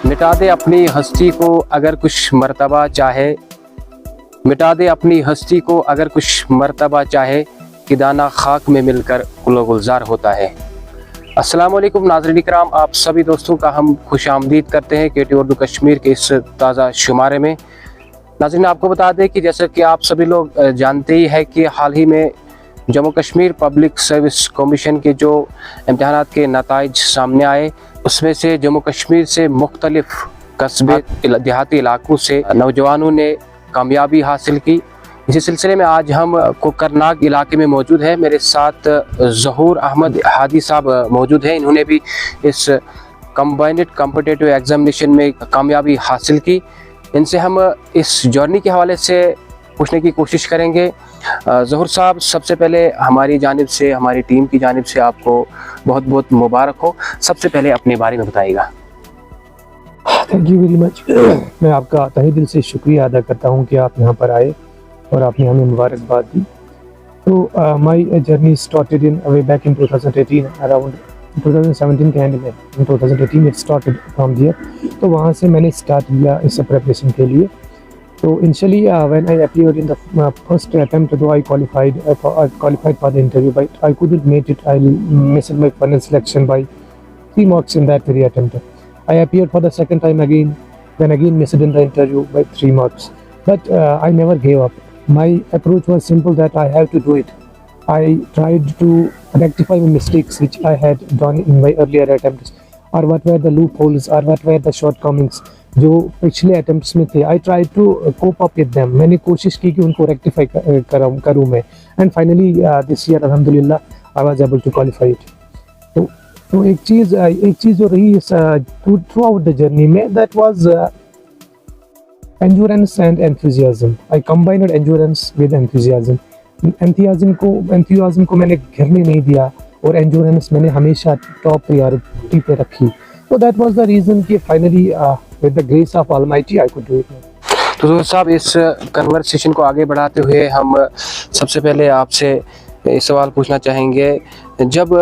मिटा दे अपनी हस्ती को अगर कुछ मर्तबा चाहे, मिटा दे अपनी हस्ती को अगर कुछ मर्तबा चाहे, कि दाना खाक में मिलकर गुलो गुलजार होता है। अस्सलाम वालेकुम नाज़रीन इकराम, आप सभी दोस्तों का हम खुश आमदीद करते हैं KT उर्दू कश्मीर के इस ताज़ा शुमारे में। नाज़रीन आपको बता दें कि जैसे कि आप सभी लोग जानते ही है कि हाल ही में Jammu Kashmir public service commission के जो इम्तिहानात के नताइज सामने आए, उसमें से जम्मू कश्मीर से मुख्तलिफ कस्बे देहाती इलाकों से नौजवानों ने कामयाबी हासिल की। इसी सिलसिले में आज हम कोकरनाग इलाके में मौजूद हैं। मेरे साथ ज़हूर अहमद हादी साहब मौजूद हैं। इन्होंने भी इस कंबाइंड कॉम्पिटिटिव एग्जामिनेशन में कामयाबी हासिल की। इनसे हम इस जर्नी के हवाले से पूछने की कोशिश करेंगे। ज़हूर साहब, सबसे पहले हमारी जानिब से, हमारी टीम की जानिब से आपको बहुत बहुत मुबारक हो। सबसे पहले अपने बारे में बताइएगा। Thank you very much. मैं आपका तहे दिल से शुक्रिया अदा करता हूँ कि आप यहाँ पर आए और आपने हमें मुबारकबाद दी। तो my journey started in way back in 2018, around 2017 के एंड में, इन 2018 इट स्टार्टेड फ्रॉम दियर। तो वहाँ से मैंने स्टार्ट किया इस प्रिपरेशन के लिए। So initially, when I appeared in the first attempt, though I qualified for the interview, but I couldn't make it. I missed my final selection by 3 marks in that very attempt. I appeared for the second time again, then again missed in the interview by 3 marks. But I never gave up. My approach was simple, that I have to do it. I tried to rectify my mistakes which I had done in my earlier attempts, or what were the loopholes, or what were the shortcomings जो पिछले attempts में थे। I try to cope up with them. मैंने कोशिश की कि उनको rectify करूँ मैं। एंड फाइनली दिस ईयर अल्हम्दुलिल्लाह I was able to qualify it. तो एक चीज़ जो रही थ्रू आउट द जर्नी में, that was endurance and enthusiasm. I combined endurance with enthusiasm. Enthusiasm को मैंने घिरने नहीं दिया और एंड्योरेंस मैंने हमेशा टॉप प्रायोरिटी पे रखी। तो दैट वाज द रीज़न कि finally with the grace of Almighty I could do it. तो दोस्त साहब, इस कन्वर्सेशन को आगे बढ़ाते हुए हम सबसे पहले आपसे इस सवाल पूछना चाहेंगे, जब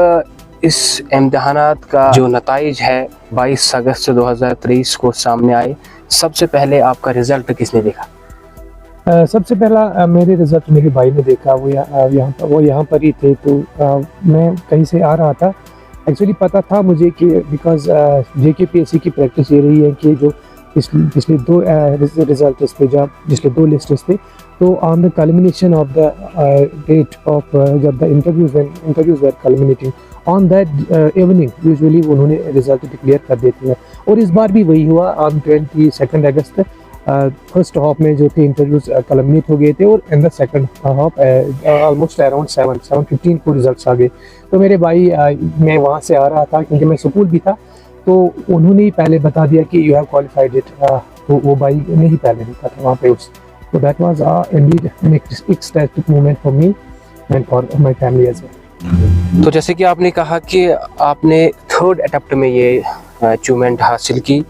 इस इम्तिहानात का जो नताइज है 22 अगस्त 2023 को सामने आए, सबसे पहले आपका रिजल्ट किसने देखा? सबसे पहला मेरे रिजल्ट मेरे भाई ने देखा। वो यहाँ पर ही थे। तो मैं कहीं से आ रहा था। एक्चुअली पता था मुझे कि बिकॉज JKPSC की प्रैक्टिस ये रही है कि जो पिछले 2 रिजल्ट पे, जब पिछले 2 लिस्ट थे, तो on the culmination of the date of जब the interviews were culminating on that evening, usually उन्होंने रिजल्ट डिक्लेयर कर देते हैं। और इस बार भी वही हुआ। ऑन 22 अगस्त फर्स्ट हाफ में जो थे इंटरव्यूज कलमिनेट हो गए थे, और in the second half almost around 7:15 को रिजल्ट्स आ गए। तो मेरे भाई, मैं वहाँ से आ रहा था क्योंकि मैं स्कूल भी था, तो उन्होंने ही पहले बता दिया कि यू हैव क्वालिफाइड इट। तो वो भाई ने ही पहले देखा था वहाँ पे उस। तो that was indeed an ecstatic moment for me and for my family as well. तो जैसे कि आपने कहा कि आपने 3rd अटेम्प्ट में ये अचीवमेंट हासिल की,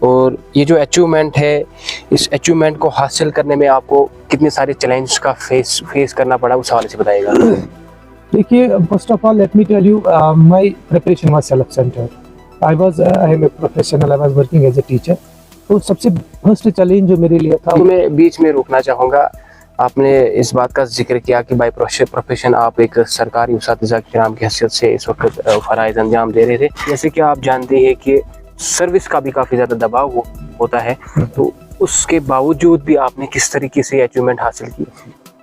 और ये जो अचीवमेंट है, इस अचीवमेंट को हासिल करने में आपको कितने सारे चैलेंज का फेस करना पड़ा, उस हवाले से बताइएगा। देखिए, first of all let me tell you, my preparation was self centred. I am a professional, I was working as a teacher. तो सबसे फर्स्ट चैलेंज जो मेरे लिए था, तो मैं बीच में रोकना चाहूँगा। आपने इस बात का जिक्र किया कि बाय प्रोफेशन आप एक सरकारी उस्ताद किराम की हैसियत से इस वक्त फ़राइज़ अंजाम दे रहे थे। जैसे कि आप जानते हैं कि सर्विस का भी काफ़ी ज़्यादा दबाव होता है, तो उसके बावजूद भी आपने किस तरीके से अचीवमेंट हासिल की?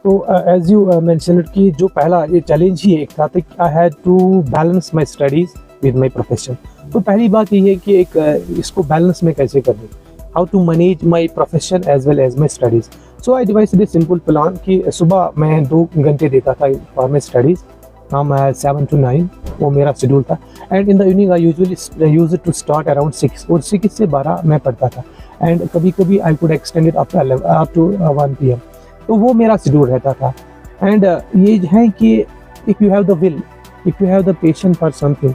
तो एज यू मेंशन्ड कि जो पहला ये चैलेंज ही एक था कि I had to balance my studies with my profession. तो पहली बात ये है कि एक इसको बैलेंस में कैसे करूँ, how to manage my profession as well as my studies. So I devised this simple plan कि सुबह मैं 2 घंटे देता था for my studies, from 7 to 9 वो मेरा शेड्यूल था। And in the evening I usually use to start around 6, और 6 से 12 मैं पढ़ता था। एंड कभी कभी I could extend it up to 1 PM। तो वो मेरा शेड्यूल रहता था। एंड ये है कि if you have the will, if you have the patience for something,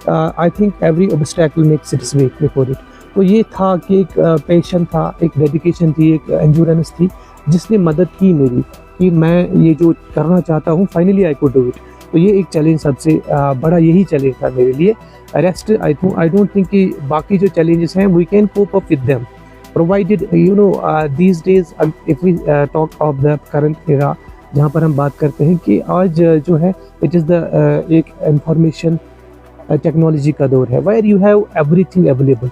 I think every obstacle makes it's way before it. तो ये था कि एक पेशेंस था, एक डेडिकेशन थी, एक एंड्योरेंस थी, जिसने मदद की मेरी कि मैं ये जो करना चाहता हूँ finally I could do it. तो ये एक चैलेंज सबसे बड़ा यही चैलेंज था मेरे लिए। रेस्ट आई डोंट थिंक कि बाकी जो चैलेंजेस हैं we can cope up with them provided these days if we talk of the current era, जहाँ पर हम बात करते हैं कि आज जो है इट इज़ द एक इंफॉर्मेशन टेक्नोलॉजी का दौर है, where you have everything available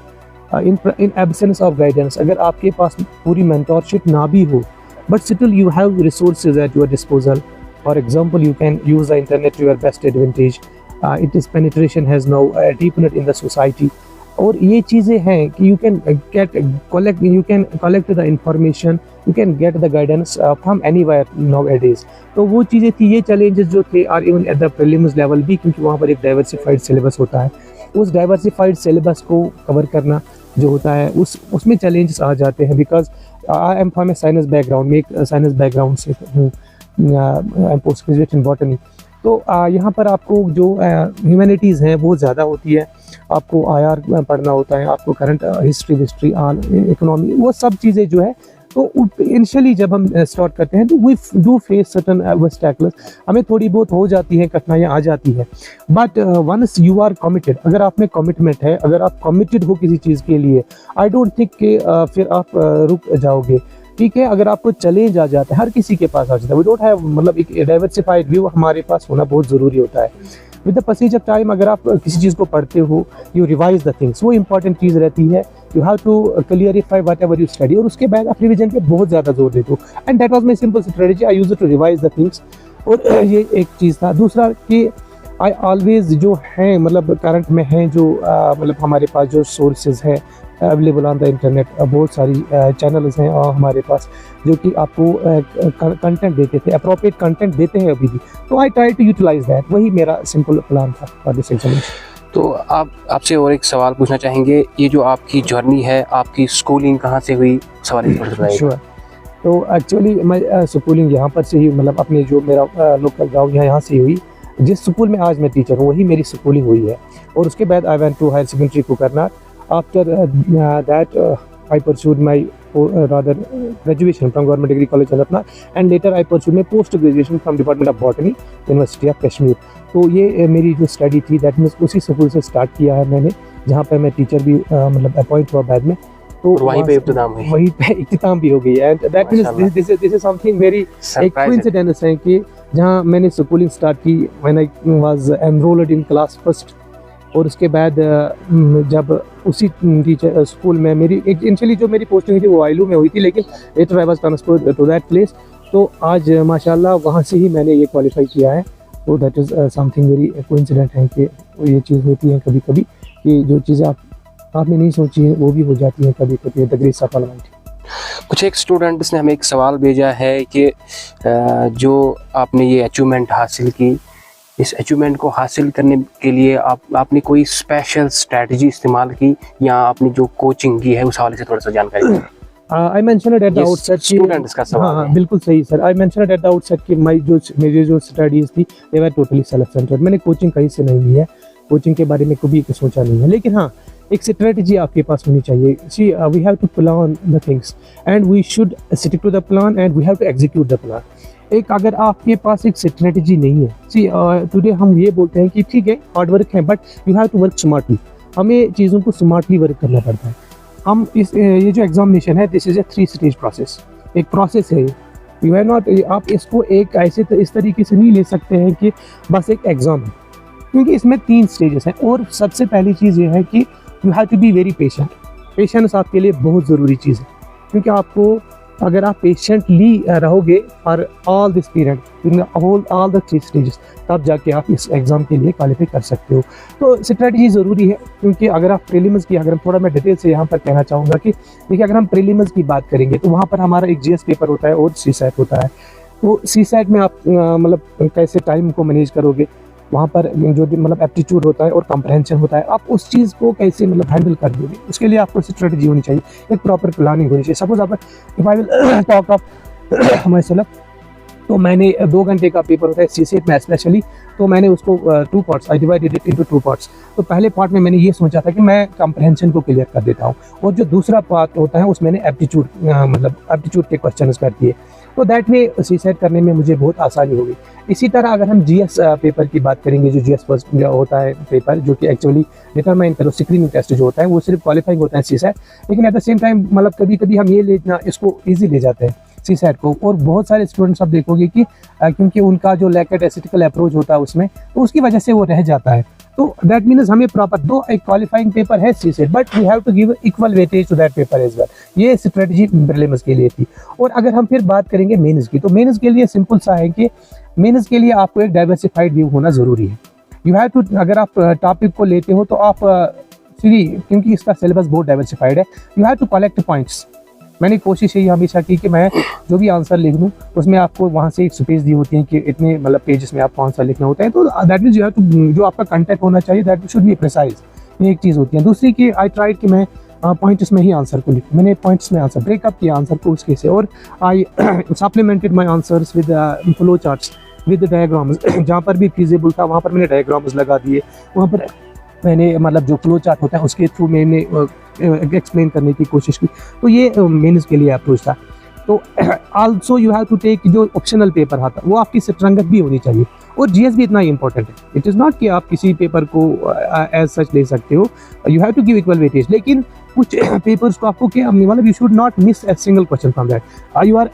in absence of guidance. अगर आपके पास पूरी मेंटोरशिप ना भी हो but still you have resources at your disposal. For example, you can use the internet to your best advantage. Its penetration has now deepened in the society. और ये चीज़ें हैं कि you can collect the information, you can get the guidance from anywhere nowadays. तो वो चीज़ें थी, ये challenges जो थे are even at the prelims level भी, क्योंकि वहाँ पर एक diversified syllabus होता है। उस diversified syllabus को cover करना जो होता है उसमें challenges आ जाते हैं, because I am from A science background, मैं एक साइंस बैकग्राउंड से हूँ, पोस्ट ग्रेजुएट इन बॉटनी। तो यहाँ पर आपको जो ह्यूमैनिटीज़ हैं वो ज़्यादा होती है, आपको आईआर पढ़ना होता है, आपको करंट हिस्ट्री इकोनॉमी, वो सब चीज़ें जो है। तो इनिशियली जब हम स्टार्ट करते हैं तो we do face certain obstacles, हमें थोड़ी बहुत हो जाती है, कठिनाइयाँ आ जाती है, but once you are committed, अगर आप में कमिटमेंट है, अगर आप कमिटेड हो किसी चीज़ के लिए, आई डोंट थिंक कि फिर आप रुक जाओगे। ठीक है, अगर आपको चैलेंज आ जाता है, हर किसी के पास आ जाता है, वी डोंट हैव, मतलब एक डाइवर्सिफाइड व्यू हमारे पास होना बहुत ज़रूरी होता है। With the passage of time अगर आप किसी चीज़ को पढ़ते हो, यू रिवाइज द थिंग्स, वो इंपॉर्टेंट चीज़ रहती है। You have to clarify whatever you study, और उसके बाद आप रिविजन पे बहुत ज़्यादा जोर देते हो। And that was my simple strategy, I used to revise the things. और ये एक चीज़ था। दूसरा कि आई ऑलवेज जो हैं, मतलब करंट में हैं जो मतलब हमारे पास जो सोर्सेज है अवेलेबल ऑन द इंटरनेट, बहुत सारी चैनल्स हैं और हमारे पास जो कि आपको कंटेंट देते थे, अप्रोप्रिएट कंटेंट देते हैं अभी भी। तो I try to utilise that, वही मेरा सिंपल प्लान था फॉर दिस एग्जामिनेशन। तो आपसे और एक सवाल पूछना चाहेंगे, ये जो आपकी जर्नी है, आपकी स्कूलिंग कहाँ से हुई? सवाल श्योर। तो एक्चुअली मैं स्कूलिंग यहाँ पर से ही, मतलब अपने जो मेरा लोकल गाँव यहाँ से हुई। जिस स्कूल में आज मैं टीचर हूँ वही मेरी स्कूलिंग हुई है। और उसके बाद I went to higher secondary Kokernag. After that, I pursued my rather graduation from Government Degree College Alapna, and later I pursued my post graduation from Department of Botany, University of Kashmir. तो ये मेरी जो study थी that means उसी school से start किया है मैंने, जहाँ पे मैं टीचर भी मतलब अपॉइंट हुआ बाद में। तो वहीं पे इख्तिताम हुई, वहीं पे इख्तिताम भी हो गई है। And that means this is something very एक कोइंसिडेंस है कि जहाँ मैंने स्कूलिंग स्टार्ट की when I was enrolled in class first. और उसके बाद जब उसी टीचर स्कूल में मेरी इनिशियली जो मेरी पोस्टिंग थी वो आइलू में हुई थी, लेकिन later I was transferred to that place. तो आज माशाल्लाह वहाँ से ही मैंने ये क्वालिफाई किया है। तो that is something very coincident है कि ये चीज़ होती है कभी कभी कि जो चीज़ें आपने नहीं सोची है वो भी हो जाती है कभी कभी। द ग्रेस ऑफ अल्लाह। कुछ एक स्टूडेंट्स ने हमें एक सवाल भेजा है कि जो आपने ये अचीवमेंट हासिल की, इस अचीवमेंट को हासिल करने के लिए आपने कोई स्पेशल स्ट्रैटेजी इस्तेमाल की या आपने जो कोचिंग की है उस हवाले से थोड़ा सा जानकारी दें। I mentioned at the outset, students का सवाल। हाँ, बिल्कुल सही sir. I mentioned at the outset कि मेरी जो स्टडीज़ थी दे वर टोटली सेल्फ सेंटर्ड। मैंने कोचिंग कहीं से नहीं ली है, कोचिंग के बारे में कभी सोचा नहीं है। लेकिन हाँ, एक स्ट्रेटजी आपके पास होनी चाहिए। So we have to plan the things and we should stick to the plan and we have to execute the plan. एक अगर आपके पास एक स्ट्रेटजी नहीं है, सी टुडे हम ये बोलते हैं कि ठीक है हार्ड वर्क है but you have to work smartly. हमें चीज़ों को स्मार्टली वर्क करना पड़ता है। हम ये जो एग्जामिनेशन है this is a 3 stage process, एक प्रोसेस है। यू हैव नॉट, आप इसको एक ऐसे इस तरीके से नहीं ले सकते हैं कि बस एक एग्ज़ाम है, क्योंकि इसमें 3 स्टेजेस हैं। और सबसे पहली चीज़ ये है कि you have to be very patient. Patience आपके लिए बहुत ज़रूरी चीज़ है, क्योंकि आपको अगर आप पेशेंटली रहोगे for all this period all the 3 stages, तब जाके आप इस एग्ज़ाम के लिए क्वालिफाई कर सकते हो। तो स्ट्रेटजी ज़रूरी है, क्योंकि अगर आप प्रीलिम्स की, अगर थोड़ा मैं डिटेल से यहाँ पर कहना चाहूँगा कि देखिए अगर हम प्रीलिम्स की बात करेंगे तो वहाँ पर हमारा एक जीएस पेपर होता है और सीसैट होता है। तो सीसैट में आप मतलब कैसे टाइम को मैनेज करोगे, वहाँ पर जो मतलब एप्टीट्यूड होता है और कॉम्प्रहेंशन होता है, आप उस चीज़ को कैसे मतलब हैंडल कर दोगे, उसके लिए आपको स्ट्रेटजी होनी चाहिए, एक प्रॉपर प्लानिंग होनी चाहिए। सपोज आप if I will talk of my self, तो मैंने 2 घंटे का पेपर होता है सीसेट में स्पेशली, तो मैंने उसको 2 parts, I divided it into 2 parts. तो पहले पार्ट में मैंने ये सोचा था कि मैं कॉम्प्रहेंशन को क्लियर कर देता हूँ, और जो दूसरा पार्ट होता है उसमें मैंने एप्टीट्यूड मतलब एप्टीट्यूड के क्वेश्चंस कर दिए, तो दैट वे सीसेट करने में मुझे बहुत आसानी होगी। इसी तरह अगर हम जीएस पेपर की बात करेंगे, जो जीएस फर्स्ट होता है पेपर, जो कि एक्चुअली डिटरमाइन करो स्क्रीनिंग टेस्ट जो होता है, वो सिर्फ क्वालिफाइंग होता है सीसेट, लेकिन एट द सेम टाइम मतलब कभी कभी हम ये लेना इसको ईजी ले जाते हैं सीसेट को, और बहुत सारे स्टूडेंट्स आप देखोगे कि क्योंकि उनका जो लैकेट एसिटिकल अप्रोच होता है उसमें, तो उसकी वजह से वो रह जाता है। तो दैट मीन्स हमें प्रॉपर दो एक क्वालिफाइंग पेपर है CSAT, but we have to give equal weightage to that paper as well. ये स्ट्रेटजी प्रीलिम्स के लिए थी। और अगर हम फिर बात करेंगे मेंस की, तो मेंस के लिए सिंपल सा है कि मेंस के लिए आपको एक डाइवर्सिफाइड व्यू होना जरूरी है। यू हैव टू, अगर आप टॉपिक को लेते हो तो आप क्योंकि इसका सिलेबस बहुत डाइवर्सिफाइड है, you have to collect points. मैंने कोशिश यही हमेशा की कि मैं जो भी आंसर लिख दूँ उसमें आपको वहाँ से एक स्पेस दी होती है कि इतने मतलब पेजेस में आपको आंसर लिखना होता है, तो that means you have to, जो आपका कंटेंट होना चाहिए दैट शुड बी प्रिसाइज। ये एक चीज़ होती है। दूसरी कि आई ट्राइड कि मैं पॉइंट्स में ही आंसर को लिखूँ, मैंने पॉइंट्स में आंसर ब्रेकअप किया आंसर को उसके से, और I supplemented my answers with flow charts with diagrams. जहाँ पर भी फिजिबल था वहाँ पर मैंने डायग्राम्स लगा दिए, वहाँ पर मैंने मतलब जो फ्लो चार्ट होता है उसके थ्रू मैंने एक्सप्लेन करने की कोशिश की। तो ये मेंस के लिए अप्रोच था। तो also you have to take, जो ऑप्शनल पेपर आता है वो आपकी स्ट्रेंथ भी होनी चाहिए, और जीएस भी इतना ही इंपॉर्टेंट है। इट इज़ नॉट कि आप किसी पेपर को एज सच ले सकते हो, you have to give equal weightage, लेकिन कुछ पेपर्स को आपको क्या मतलब you should not miss a single question from that. You are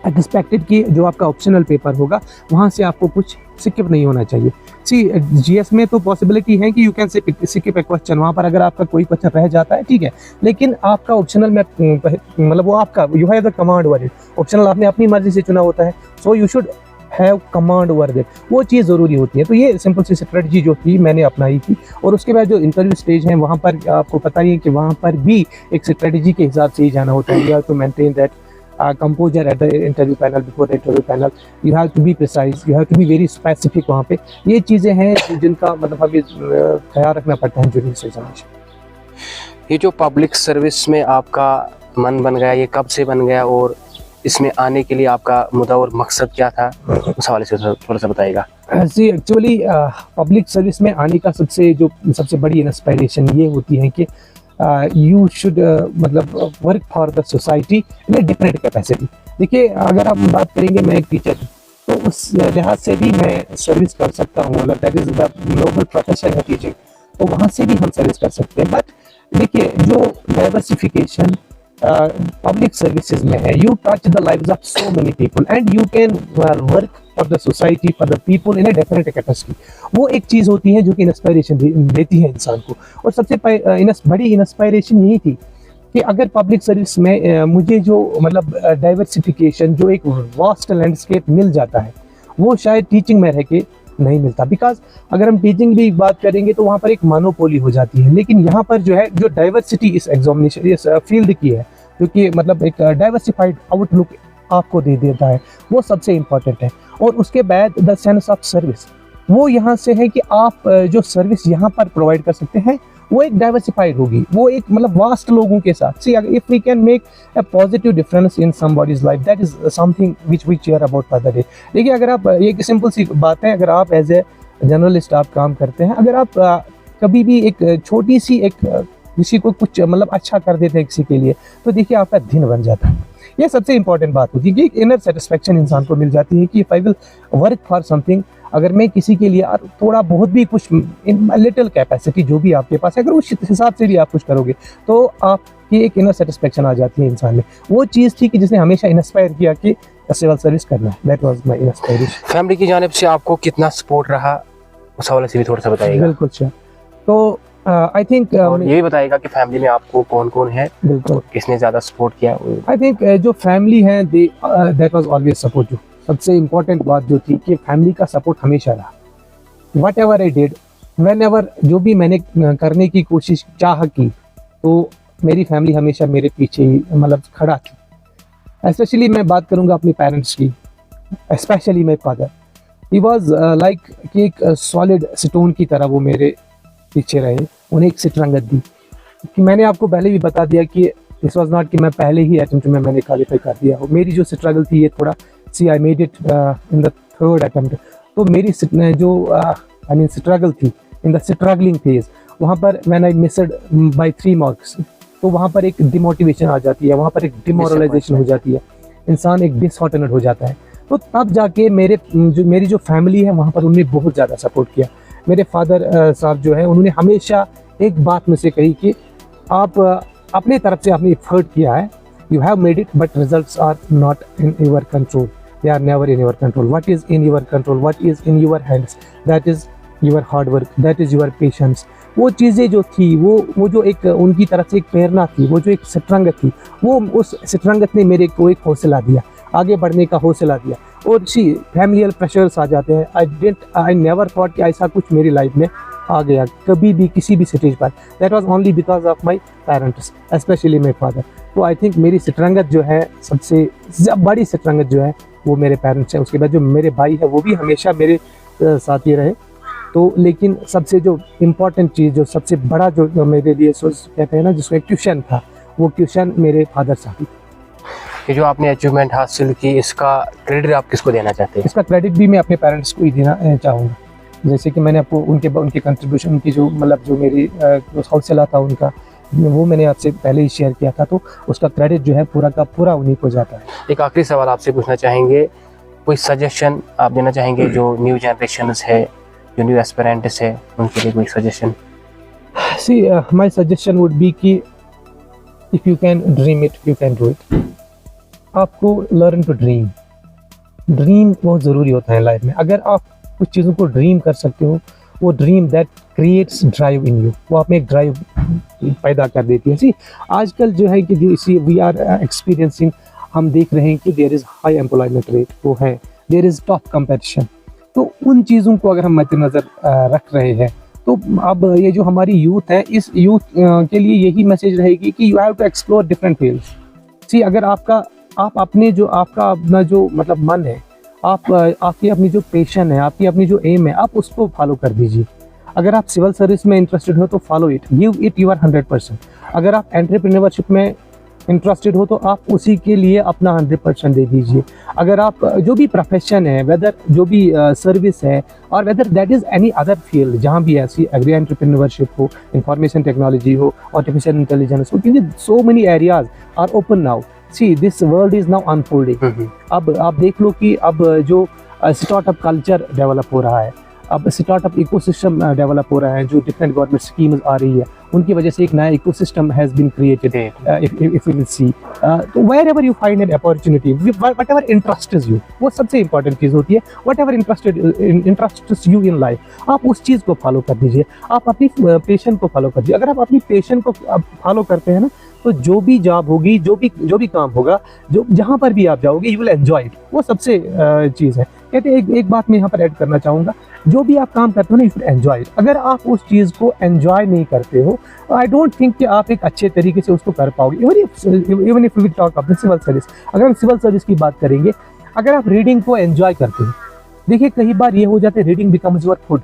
expected कि जो आपका ऑप्शनल पेपर होगा वहाँ से आपको कुछ स्किप नहीं होना चाहिए। सी जीएस में तो पॉसिबिलिटी है कि you can skip A question, वहाँ पर अगर आपका कोई क्वेश्चन रह जाता है ठीक है, लेकिन आपका ऑप्शनल में मतलब वो आपका, you have the command over it. Optional आपने अपनी मर्जी से चुना होता है, so you should have command over it, वो चीज़ ज़रूरी होती है। तो ये सिंपल सी स्ट्रेटजी जो थी मैंने अपनाई थी। और उसके बाद जो इंटरव्यू स्टेज है वहाँ पर आपको पता ही है कि वहाँ पर भी एक स्ट्रेटजी के हिसाब से ही जाना होता है। You have to maintain that composure at the interview panel, before the interview panel. You have to be precise, you have to be very specific। वहाँ पे ये चीज़ें हैं जिनका मतलब हमें ख्याल रखना पड़ता है जूनियर एग्जामिनेशन। ये जो पब्लिक सर्विस में आपका मन बन गया, ये कब से बन गया और इसमें आने के लिए आपका मुद्दा और मकसद क्या था, उस हवाले से थोड़ा सा बताइएगा। जी एक्चुअली पब्लिक सर्विस में आने का सबसे बड़ी इंस्पिरेशन ये होती है कि यू शुड मतलब work for the society in a different capacity. देखिए अगर आप बात करेंगे, मैं एक टीचर हूँ तो उस लिहाज से भी मैं सर्विस कर सकता हूँ, मतलब that is the noble profession है टीचिंग, तो वहाँ से भी हम सर्विस कर सकते हैं। बट देखिए जो डाइवर्सिफिकेशन पब्लिक सर्विसेज में है, you touch the lives of so many people and you can work for the society, for the people in a different capacity. वो एक चीज़ होती है जो कि इंस्पायरेशन देती है इंसान को। और सबसे बड़ी इंस्पायरेशन यही थी कि अगर पब्लिक सर्विस में मुझे जो मतलब डाइवर्सिफिकेशन, जो एक वास्ट लैंडस्केप मिल जाता है, वो शायद टीचिंग में रह के नहीं मिलता। बिकॉज अगर हम टीचिंग भी बात करेंगे तो वहाँ पर एक मोनोपोली हो जाती है, लेकिन यहाँ पर जो है जो डाइवर्सिटी इस एग्जामिनेशन इस फील्ड की है, क्योंकि मतलब एक डाइवर्सिफाइड आउटलुक आपको दे देता है, वो सबसे इम्पॉर्टेंट है। और उसके बाद द सेंस ऑफ सर्विस, वो यहाँ से है कि आप जो सर्विस यहाँ पर प्रोवाइड कर सकते हैं वो एक डाइवर्सिफाइड होगी, वो एक मतलब वास्ट लोगों के साथ। See if we can make a positive difference in somebody's life, that is something which we care about for the day. देखिए अगर आप, एक सिंपल सी बात है, अगर आप एज ए जर्नलिस्ट आप काम करते हैं, अगर आप कभी भी एक छोटी सी एक किसी को कुछ मतलब अच्छा कर देते हैं किसी के लिए, तो देखिए आपका दिन बन जाता है। ये सबसे इंपॉर्टेंट बात होती है कि इनर सेटिस्फेक्शन इंसान को मिल जाती है कि if I will work for something, अगर मैं किसी के लिए थोड़ा बहुत भी कुछ इन लिटिल कैपेसिटी जो भी आपके पास है, अगर उस हिसाब से भी आप कुछ करोगे तो आपकी एक इनर सेटिस्फेक्शन आ जाती है इंसान में। वो चीज़ थी कि जिसने हमेशा इंस्पायर किया कि सिविल सर्विस करना है। That was my inspiration. Family की जानिब से आपको कितना सपोर्ट रहा, उस हवाले से भी थोड़ा सा बताइएगा। बिल्कुल सर। तो आई थिंक ये भी बताइएगा कि फैमिली में आपको कौन कौन है, बिल्कुल किसने ज़्यादा सपोर्ट किया। आई थिंक जो फैमिली है दैट वाज ऑलवेज सपोर्टिव। सबसे इम्पोर्टेंट बात जो थी कि फैमिली का सपोर्ट हमेशा रहा। What ever I did, when ever जो भी मैंने करने की कोशिश चाह की, तो मेरी फैमिली हमेशा मेरे पीछे ही मतलब खड़ा थी। स्पेशली मैं बात करूँगा अपने पेरेंट्स की, specially my father. He was like कि एक सॉलिड स्टोन की तरह वो मेरे पीछे रहे, उन्हें एक स्ट्रेंथ दी। कि मैंने आपको पहले भी बता दिया कि दिस वाज नॉट कि मैं पहले ही अटेम्प्ट में मैंने क्वालिफाई कर दिया हो। मेरी जो स्ट्रगल थी ये थोड़ा see I made it in the third attempt. तो मेरी जो आई मीन स्ट्रगल थी, इन द स्ट्रगलिंग फेज, वहाँ पर when I missed by 3 marks, तो वहाँ पर एक डिमोटिवेशन आ जाती है, वहाँ पर एक डिमोरलाइजेशन हो जाती है, इंसान एक डिसऑर्डर्ड हो जाता है। तो तब जाके मेरी जो फैमिली है वहाँ पर उन्होंने बहुत ज़्यादा सपोर्ट किया। मेरे फादर साहब जो है उन्होंने हमेशा एक बात मुझसे कही कि आप अपने तरफ से आपने एफर्ट किया है, you have made it, but results are not in your control, they are never in your control. What is in your control, what is in your hands, that is your hard work, that is your patience. वो चीज़ें जो थी, वो जो एक उनकी तरफ से एक प्रेरणा थी, वो जो एक स्ट्रंगत थी, वो उस स्ट्रंगत ने मेरे को एक हौसला दिया, आगे बढ़ने का हौसला दिया। और सी फैमिलियल प्रेशर्स आ जाते हैं, आई नेवर थॉट कि ऐसा कुछ मेरी लाइफ में आ गया कभी भी किसी भी स्टेज पर। That was only because of my parents, specially my father. तो आई थिंक मेरी स्ट्रंगत जो है, सबसे बड़ी स्ट्रंगत जो है वो मेरे पेरेंट्स हैं। उसके बाद जो मेरे भाई है वो भी हमेशा मेरे साथ ही रहे। तो लेकिन सबसे जो इम्पोर्टेंट चीज़, जो सबसे बड़ा जो मेरे लिए कहते हैं ना जिसको एक ट्यूशन था, वो ट्यूशन मेरे फादर साहब। ये जो आपने अचीवमेंट हासिल की, इसका क्रेडिट आप किसको देना चाहते हैं? इसका क्रेडिट भी मैं अपने पेरेंट्स को ही देना चाहूँगा। जैसे कि मैंने आपको उनके कंट्रीब्यूशन, उनकी जो मतलब जो मेरी हौसला था उनका, वो मैंने आपसे पहले ही शेयर किया था, तो उसका क्रेडिट जो है पूरा का पूरा उन्हीं को जाता है। एक आखिरी सवाल आपसे पूछना चाहेंगे, कोई सजेशन आप देना चाहेंगे जो न्यू जनरेशन है, जो न्यू एस्पिरेंट्स है, उनके लिए कोई suggestion? See my suggestion would be कि if you can dream it, you can do it. आपको लर्न टू ड्रीम बहुत ज़रूरी होता है लाइफ में। अगर आप कुछ चीज़ों को ड्रीम कर सकते हो, वो dream that creates drive in you, वो आप में एक ड्राइव पैदा कर देती है। सी आजकल जो है कि इसी वी आर एक्सपीरियंसिंग, हम देख रहे हैं कि there is high employment rate, वो है, देयर इज़ टफ कंपटीशन। तो उन चीज़ों को अगर हम मद्देनज़र रख रहे हैं, तो अब ये जो हमारी यूथ है, इस यूथ के लिए यही मैसेज रहेगी कि you have to explore different fields. See अगर आप अपने जो आपका अपना जो मतलब मन है, आपकी अपनी जो पैशन है, आपकी अपनी जो एम है, आप उसको फॉलो कर दीजिए। अगर आप सिविल सर्विस में इंटरेस्टेड हो तो follow it, give it your 100%। अगर आप एंटरप्रेन्योरशिप में इंटरेस्टेड हो तो आप उसी के लिए अपना 100% दे दीजिए। अगर आप जो भी प्रोफेशन है, वेदर जो भी सर्विस है, और whether that is any other field, जहाँ भी ऐसी एग्री एंटरप्रेन्योरशिप हो, इंफॉर्मेशन टेक्नोलॉजी हो, आर्टिफिशियल इंटेलिजेंस हो, क्योंकि so many areas are open now. See this world is now unfolding. अब आप देख लो कि अब जो स्टार्टअप कल्चर डेवलप हो रहा है, अब स्टार्टअप इकोसिस्टम डेवलप हो रहा है, जो डिफरेंट गवर्नमेंट स्कीम्स आ रही है, उनकी वजह से एक नया ecosystem has been created. If you will see, तो wherever you find an opportunity, whatever interests you, वो सबसे इंपॉर्टेंट चीज़ होती है। Whatever interests you in life, आप उस चीज़ को फॉलो कर दीजिए, आप अपनी पैशन को फॉलो कर दीजिए। अगर आप अपनी पैशन को फॉलो करते हैं ना, तो जो भी जॉब होगी, जो भी काम होगा, जो जहाँ पर भी आप जाओगे, यू विल एंजॉय इट। वो सबसे चीज़ है। कहते हैं एक बात मैं यहाँ पर ऐड करना चाहूँगा, जो भी आप काम करते हो ना, यू शुड एंजॉय इट। अगर आप उस चीज़ को एंजॉय नहीं करते हो, आई डोंट थिंक कि आप एक अच्छे तरीके से उसको कर पाओगे। Even if we talk about civil service, अगर हम सिविल सर्विस की बात करेंगे, अगर आप रीडिंग को एंजॉय करते हो, देखिए कई बार ये हो जाता है रीडिंग बिकम्स योर फूड,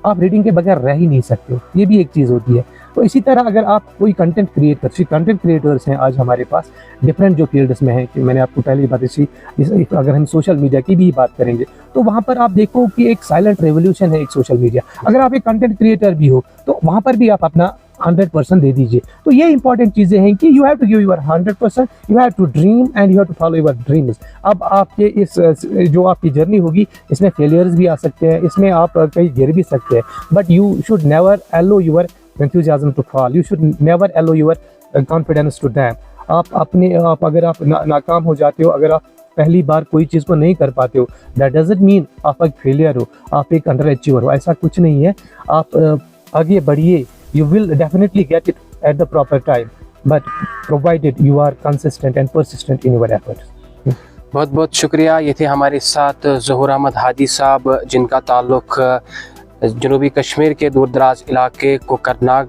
आप रीडिंग के बगैर रह ही नहीं सकते हो, ये भी एक चीज़ होती है। तो इसी तरह अगर आप कोई कंटेंट क्रिएट करते, कंटेंट क्रिएटर्स हैं आज हमारे पास डिफरेंट जो फील्ड्स में हैं, कि मैंने आपको पहले ही बात इसी, अगर हम सोशल मीडिया की भी बात करेंगे, तो वहाँ पर आप देखो कि एक साइलेंट रेवोल्यूशन है एक सोशल मीडिया। अगर आप एक कंटेंट क्रिएटर भी हो, तो वहाँ पर भी आप अपना 100% दे दीजिए। तो ये इंपॉर्टेंट चीज़ें हैं कि you have to give your 100%, you have to dream and you have to follow your dreams. अब आपके इस जो आपकी जर्नी होगी, इसमें फेलियर्स भी आ सकते हैं, इसमें आप कहीं गिर भी सकते हैं, but you should never allow your enthusiasm to fall, you should never allow your confidence to damp। आप अगर आप नाकाम हो जाते हो, अगर आप पहली बार कोई चीज़ को नहीं कर पाते हो, that doesn't mean आप एक फेलियर हो, आप एक अंडर अचीवर हो, ऐसा कुछ नहीं है। आप आगे बढ़िए, you will definitely get it at the proper time, but provided you are consistent and persistent in your efforts। बहुत बहुत शुक्रिया। ये थे हमारे साथ ज़हूर अहमद हादी साहब, जिनका ताल्लुक़ जनूबी कश्मीर के दूर दराज इलाके कोकरनाग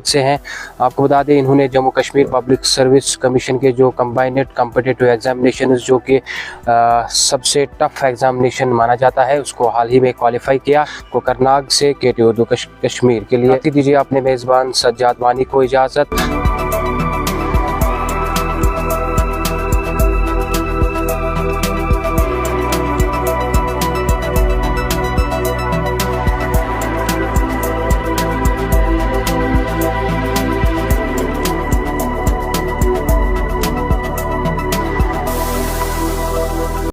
से हैं। आपको बता दें, इन्होंने Jammu Kashmir public service commission के जो कंबाइंड कॉम्पिटिटिव एग्जामिनेशन, जो कि सबसे टफ एग्जामिनेशन माना जाता है, उसको हाल ही में क्वालिफाई किया। कोकरनाग से KT उर्दू कश्मीर के लिए दीजिए अपने मेज़बान सज्जाद वानी को इजाज़त।